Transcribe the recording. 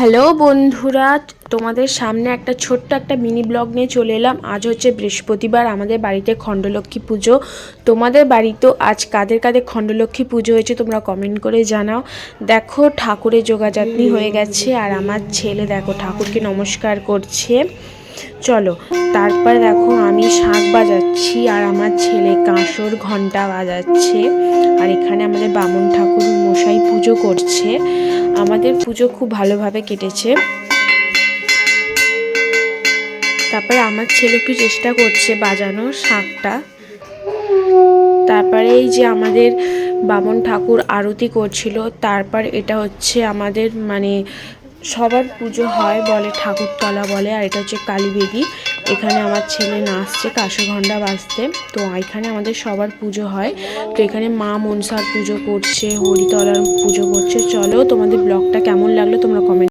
Hello বন্ধুরা, তোমাদের সামনে একটা ছোট্ট একটা মিনি ব্লগ নিয়ে চলে এলাম। আজ হচ্ছে বৃহস্পতিবার, আমাদের বাড়িতে খণ্ডলক্ষ্মী পুজো। তোমাদের বাড়িতেও আজ কাদের কাদের খণ্ডলক্ষ্মী পুজো হয়েছে তোমরা কমেন্ট করে জানাও। দেখো ঠাকুরের যোগাযাত্রী হয়ে গেছে, আর আমার ছেলে দেখো ঠাকুরকে নমস্কার করছে। চলো, তারপর দেখো আমি শাঁখ বাজাচ্ছি আর আমার ছেলে কাঁসর ঘন্টা বাজাচ্ছে। আর এখানে আমাদের বামুন ঠাকুর মশাই পুজো করছে। আমাদের পুজো খুব ভালোভাবে কেটেছে। তারপরে আমার ছেলে একটু চেষ্টা করছে বাজানোর শাঁখটা। তারপরে এই যে আমাদের বামুন ঠাকুর আরতি করছিল। তারপর এটা হচ্ছে আমাদের সবার পুজো হয় বলে, ঠাকুরতলা বলে, আর এটা হচ্ছে কালীবেদী। এখানে আমার ছেলে নাচছে কাঁসরঘণ্টা বাজতে। তো এখানে আমাদের সবার পুজো হয়। তো এখানে মা মনসার পুজো করছে, হরিতলার পুজো করছে। চলো, তোমাদের ব্লগটা কেমন লাগলো তোমরা কমেন্ট